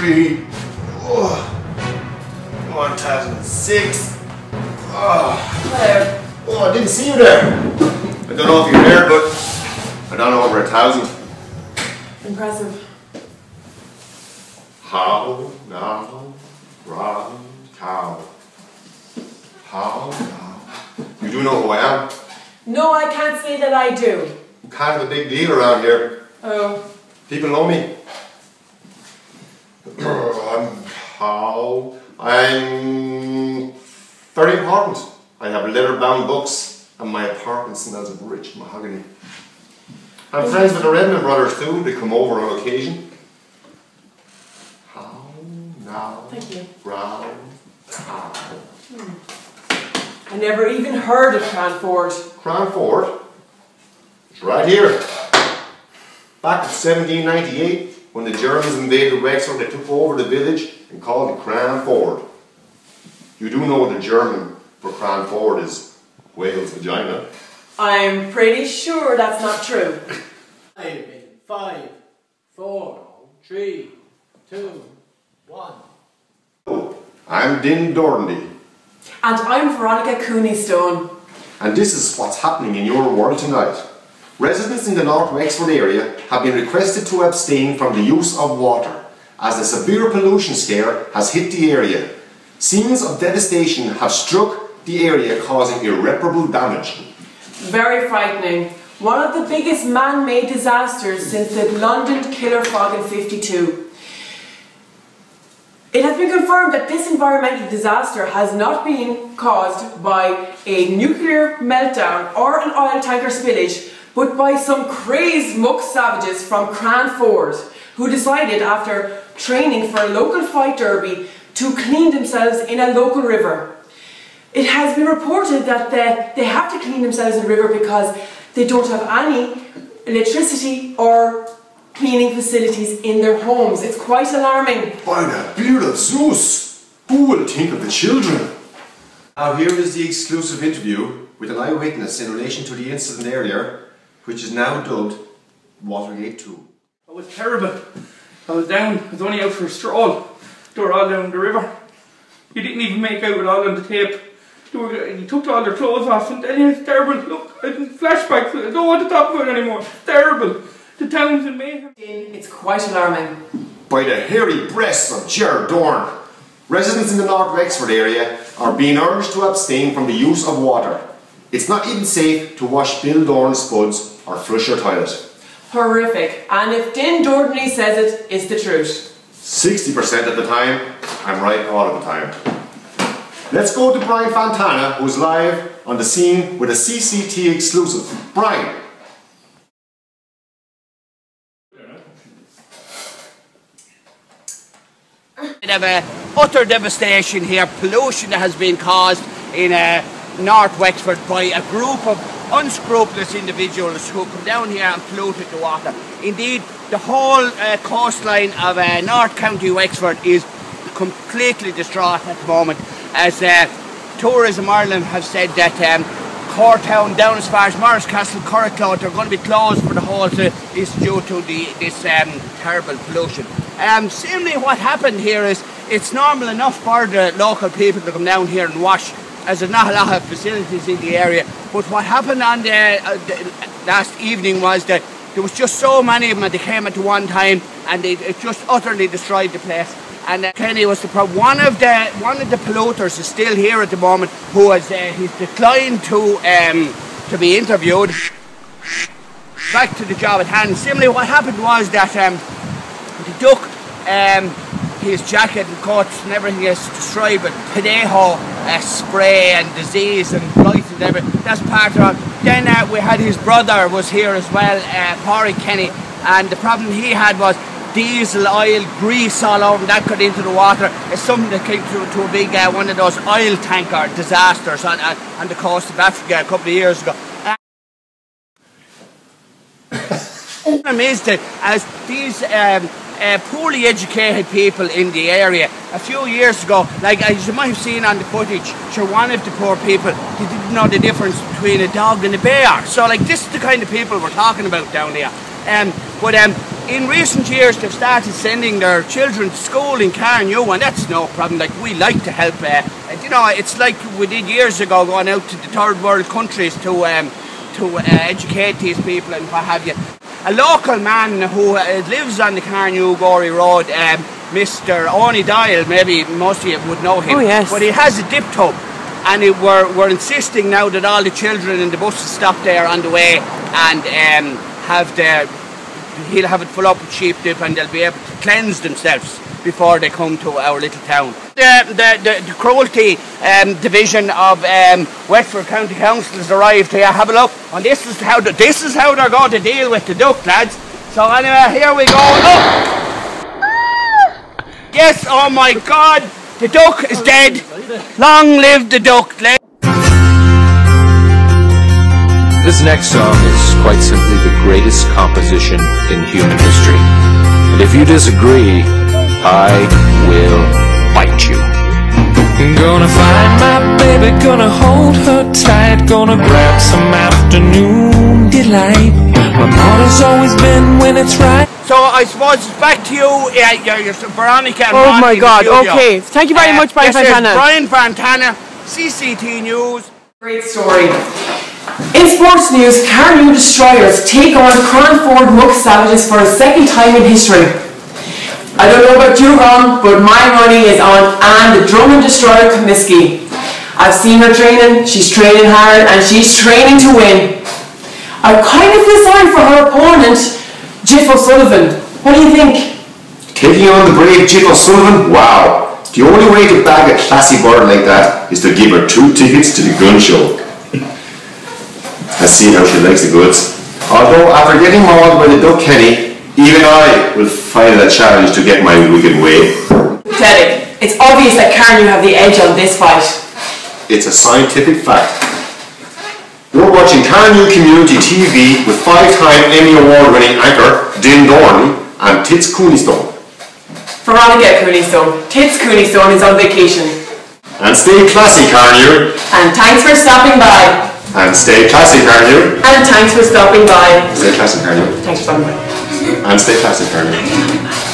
2003. Oh, 1006. Oh. Hello. Oh, I didn't see you there. I don't know if you're there, but I don't know over 1,000. Impressive. How now, round cow. How now. You do know who I am? No, I can't say that I do. I'm kind of a big deal around here. Oh. People know me. I'm very important. I have leather-bound books and my apartment smells of rich mahogany. I'm friends with the Redmond brothers too. They come over on occasion. How now? Thank you. Round how? I never even heard of Cranford. Cranford? It's right here. Back in 1798, when the Germans invaded Wexford, they took over the village and called it Cranford. You do know the German for Cranford is Wales vagina. I'm pretty sure that's not true. 5, 4, 3, 2, 1. I'm Din Dorndy. And I'm Veronica Cooney-Stone. And this is what's happening in your world tonight. Residents in the North Wexford area have been requested to abstain from the use of water, as a severe pollution scare has hit the area. Scenes of devastation have struck the area, causing irreparable damage. Very frightening. One of the biggest man-made disasters since the London killer fog in '52. It has been confirmed that this environmental disaster has not been caused by a nuclear meltdown or an oil tanker spillage, but by some crazed muck savages from Cranford who decided, after training for a local fight derby, to clean themselves in a local river. It has been reported that they have to clean themselves in the river because they don't have any electricity or cleaning facilities in their homes. It's quite alarming. By the beard of Zeus, who will think of the children? Now here is the exclusive interview with an eyewitness in relation to the incident earlier, which is now dubbed Watergate 2. It was terrible. I was down, I was only out for a stroll. They were all down the river. You didn't even make out with all on the tape. You took all their clothes off and it's terrible. Look, I have flashbacks. I don't want to talk about it anymore. It's terrible. The town's in mayhem. It's quite alarming. By the hairy breasts of Ger Dorn, residents in the North Wexford area are being urged to abstain from the use of water. It's not even safe to wash Bill Dorn's spuds or flush your toilet. Horrific. And if Din Dorney says it, it's the truth. 60% of the time, I'm right all of the time. Let's go to Brian Fontana, who's live on the scene with a CCT exclusive. Brian. Bit of utter devastation here. Pollution that has been caused in North Wexford by a group of unscrupulous individuals who come down here and polluted the water. Indeed, the whole coastline of North County Wexford is completely distraught at the moment, as Tourism Ireland have said that Cortown down as far as Morris Castle, Corriclough, they're going to be closed for the whole is due to this terrible pollution. Seemingly what happened here is it's normal enough for the local people to come down here and wash, as there's not a lot of facilities in the area. But what happened on the last evening was that there was just so many of them, and they came at one time, and it just utterly destroyed the place. And Kenny was the problem. One of the polluters is still here at the moment, who has he's declined to be interviewed. Back to the job at hand. Similarly, what happened was that the duck, his jacket and coats and everything is destroyed with Pinejo spray and disease and blight and everything. That's part of it. Then we had his brother was here as well, Pádraig Kenny, and the problem he had was diesel, oil, grease all over, and that got into the water. It's something that came to a big one of those oil tanker disasters on the coast of Africa a couple of years ago. The problem is that as these poorly educated people in the area, a few years ago, like as you might have seen on the footage, sure, one of the poor people, they didn't know the difference between a dog and a bear. So like this is the kind of people we're talking about down there. But in recent years they've started sending their children to school in Carnew, and that's no problem. Like, we like to help. You know, it's like we did years ago, going out to the third world countries to educate these people and what have you. A local man who lives on the Carnew-Gorey Road, Mr. Onie Dial, maybe most of you would know him. Oh, yes. But he has a dip tub, and we're insisting now that all the children in the buses stop there on the way and he'll have it full up with sheep dip, and they'll be able to cleanse themselves before they come to our little town. The cruelty division of Wexford County Council has arrived here. Have a look, and this is how they're going to deal with the duck, lads. So anyway, here we go. Oh! Yes, oh my God, the duck is dead. Long live the duck. This next song is quite simply the greatest composition in human history. And if you disagree, I will bite you. Gonna find my baby, gonna hold her tight, gonna grab some afternoon delight. My motto's always been when it's right. So I suppose it's back to you, you're Veronica and Oh Ronnie my in the God, studio. okay. Thank you very much, Brian This is Fantana. Brian Fantana, CCT News. Great story. In sports news, Carnew Destroyers take on Cranford Muck Savages for a second time in history. I don't know about you, Ron, but my money is on Anne the Drummond Destroyer Comiskey. I've seen her training, she's training hard, and she's training to win. I kind of feel sorry for her opponent, Jiff O'Sullivan. What do you think? Taking on the brave Jiff O'Sullivan? Wow. The only way to bag a classy bird like that is to give her 2 tickets to the gun show. Let's see how she likes the goods. Although after getting mauled by the Duck Kenny, even I will find it a challenge to get my wicked way. Pathetic. It's obvious that Carnew have the edge on this fight. It's a scientific fact. You're watching Carnew Community TV with 5-time Emmy Award-winning anchor Din Dorney and Tits Coonystone. Veronica Coonystone. Tits Coonystone is on vacation. And stay classy, Carnew. And thanks for stopping by. And stay classy, Carnew. And thanks for stopping by. Stay classy, Carnew. Thanks for stopping by. And stay classy, Carnew.